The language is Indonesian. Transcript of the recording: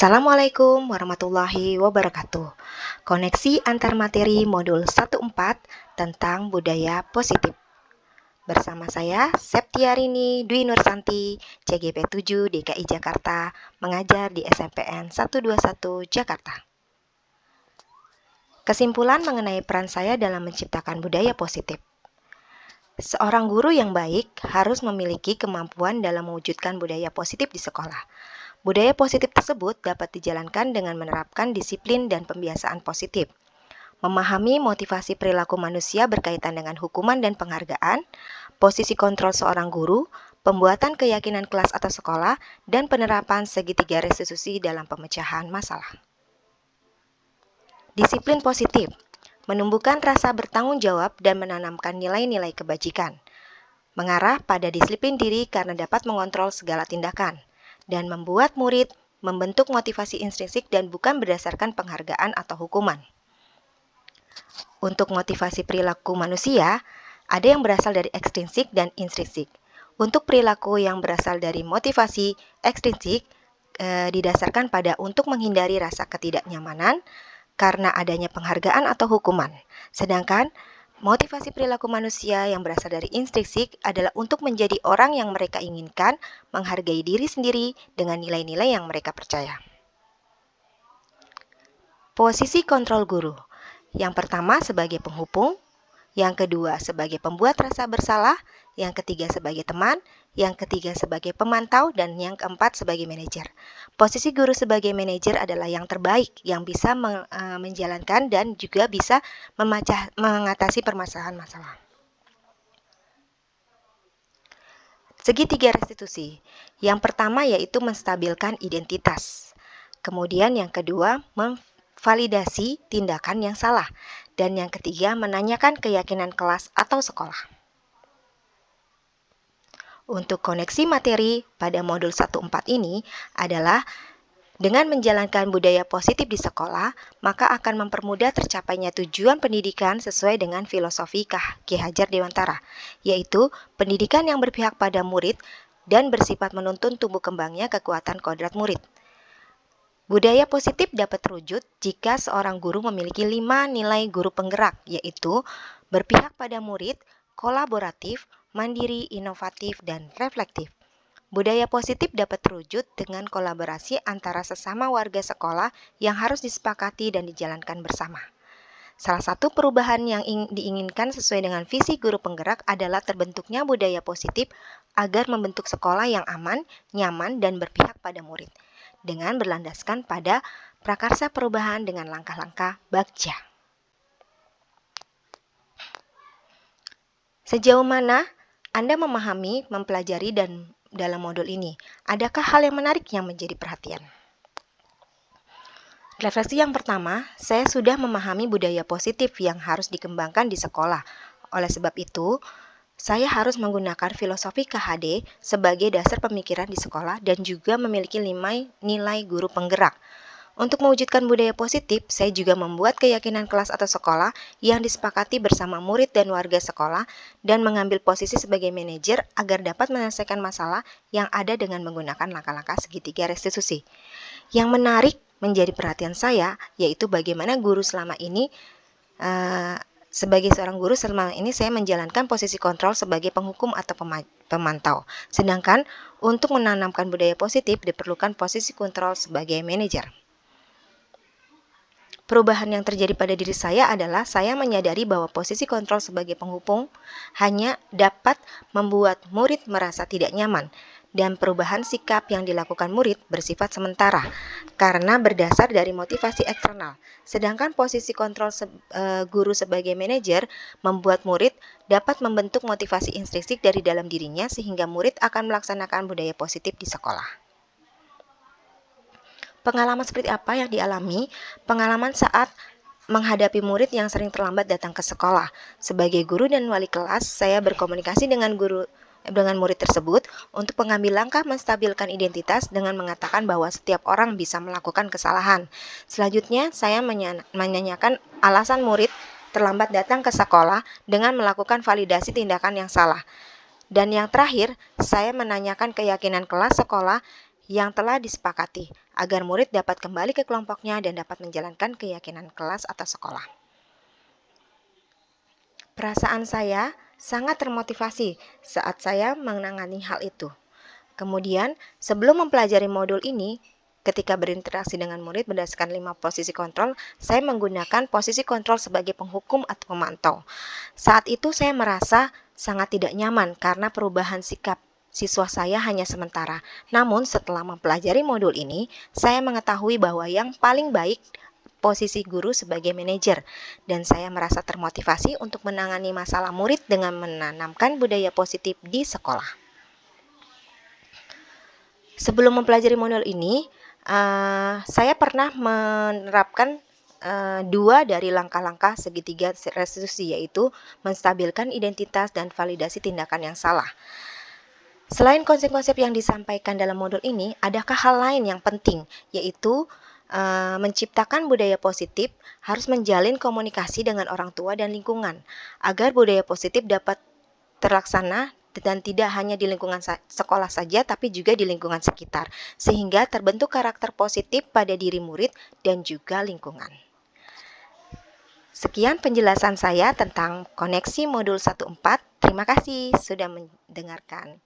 Assalamualaikum warahmatullahi wabarakatuh. Koneksi antar materi modul 14 tentang budaya positif. Bersama saya, Septiarini Dwi Nursanti, CGP 7 DKI Jakarta, mengajar di SMPN 121 Jakarta. Kesimpulan mengenai peran saya dalam menciptakan budaya positif. Seorang guru yang baik harus memiliki kemampuan dalam mewujudkan budaya positif di sekolah. Budaya positif tersebut dapat dijalankan dengan menerapkan disiplin dan pembiasaan positif, memahami motivasi perilaku manusia berkaitan dengan hukuman dan penghargaan, posisi kontrol seorang guru, pembuatan keyakinan kelas atau sekolah, dan penerapan segitiga restitusi dalam pemecahan masalah. Disiplin positif menumbuhkan rasa bertanggung jawab dan menanamkan nilai-nilai kebajikan, mengarah pada disiplin diri karena dapat mengontrol segala tindakan, dan membuat murid membentuk motivasi intrinsik dan bukan berdasarkan penghargaan atau hukuman. Untuk motivasi perilaku manusia, ada yang berasal dari ekstrinsik dan intrinsik. Untuk perilaku yang berasal dari motivasi ekstrinsik, didasarkan pada untuk menghindari rasa ketidaknyamanan karena adanya penghargaan atau hukuman. Sedangkan motivasi perilaku manusia yang berasal dari intrinsik adalah untuk menjadi orang yang mereka inginkan, menghargai diri sendiri dengan nilai-nilai yang mereka percaya. Posisi kontrol guru. Yang pertama sebagai penghubung, yang kedua sebagai pembuat rasa bersalah, yang ketiga sebagai teman, yang ketiga sebagai pemantau, dan yang keempat sebagai manajer. Posisi guru sebagai manajer adalah yang terbaik, yang bisa menjalankan dan juga bisa mengatasi permasalahan masalah. Segitiga restitusi. Yang pertama yaitu menstabilkan identitas. Kemudian yang kedua memvalidasi tindakan yang salah. Dan yang ketiga menanyakan keyakinan kelas atau sekolah. Untuk koneksi materi pada modul 14 ini adalah dengan menjalankan budaya positif di sekolah, maka akan mempermudah tercapainya tujuan pendidikan sesuai dengan filosofi Ki Hajar Dewantara, yaitu pendidikan yang berpihak pada murid dan bersifat menuntun tumbuh kembangnya kekuatan kodrat murid. Budaya positif dapat terwujud jika seorang guru memiliki 5 nilai guru penggerak, yaitu berpihak pada murid, kolaboratif, mandiri, inovatif, dan reflektif. Budaya positif dapat terwujud dengan kolaborasi antara sesama warga sekolah yang harus disepakati dan dijalankan bersama. Salah satu perubahan yang diinginkan sesuai dengan visi guru penggerak adalah terbentuknya budaya positif agar membentuk sekolah yang aman, nyaman, dan berpihak pada murid, dengan berlandaskan pada prakarsa perubahan dengan langkah-langkah bagja. Sejauh mana Anda memahami, mempelajari, dan dalam modul ini, adakah hal yang menarik yang menjadi perhatian? Refleksi yang pertama, saya sudah memahami budaya positif yang harus dikembangkan di sekolah. Oleh sebab itu, saya harus menggunakan filosofi KHD sebagai dasar pemikiran di sekolah dan juga memiliki 5 nilai guru penggerak. Untuk mewujudkan budaya positif, saya juga membuat keyakinan kelas atau sekolah yang disepakati bersama murid dan warga sekolah dan mengambil posisi sebagai manajer agar dapat menyelesaikan masalah yang ada dengan menggunakan langkah-langkah segitiga restitusi. Yang menarik menjadi perhatian saya yaitu bagaimana guru selama ini sebagai seorang guru selama ini saya menjalankan posisi kontrol sebagai penghukum atau pemantau. Sedangkan untuk menanamkan budaya positif diperlukan posisi kontrol sebagai manajer. Perubahan yang terjadi pada diri saya adalah saya menyadari bahwa posisi kontrol sebagai penghubung hanya dapat membuat murid merasa tidak nyaman, dan perubahan sikap yang dilakukan murid bersifat sementara karena berdasar dari motivasi eksternal. Sedangkan posisi kontrol guru sebagai manajer membuat murid dapat membentuk motivasi intrinsik dari dalam dirinya sehingga murid akan melaksanakan budaya positif di sekolah. Pengalaman seperti apa yang dialami? Pengalaman saat menghadapi murid yang sering terlambat datang ke sekolah. Sebagai guru dan wali kelas, saya berkomunikasi dengan murid tersebut untuk mengambil langkah menstabilkan identitas dengan mengatakan bahwa setiap orang bisa melakukan kesalahan. Selanjutnya, saya menanyakan alasan murid terlambat datang ke sekolah dengan melakukan validasi tindakan yang salah. Dan yang terakhir, saya menanyakan keyakinan kelas sekolah yang telah disepakati, agar murid dapat kembali ke kelompoknya dan dapat menjalankan keyakinan kelas atau sekolah. Perasaan saya sangat termotivasi saat saya menangani hal itu. Kemudian, sebelum mempelajari modul ini, ketika berinteraksi dengan murid berdasarkan 5 posisi kontrol, saya menggunakan posisi kontrol sebagai penghukum atau pemantau. Saat itu saya merasa sangat tidak nyaman karena perubahan sikap siswa saya hanya sementara. Namun setelah mempelajari modul ini, saya mengetahui bahwa yang paling baik posisi guru sebagai manajer, dan saya merasa termotivasi untuk menangani masalah murid dengan menanamkan budaya positif di sekolah. Sebelum mempelajari modul ini, saya pernah menerapkan 2 dari langkah-langkah segitiga restitusi, yaitu menstabilkan identitas dan validasi tindakan yang salah. Selain konsep-konsep yang disampaikan dalam modul ini, adakah hal lain yang penting, yaitu menciptakan budaya positif harus menjalin komunikasi dengan orang tua dan lingkungan, agar budaya positif dapat terlaksana dan tidak hanya di lingkungan sekolah saja, tapi juga di lingkungan sekitar, sehingga terbentuk karakter positif pada diri murid dan juga lingkungan. Sekian penjelasan saya tentang koneksi modul 14. Terima kasih sudah mendengarkan.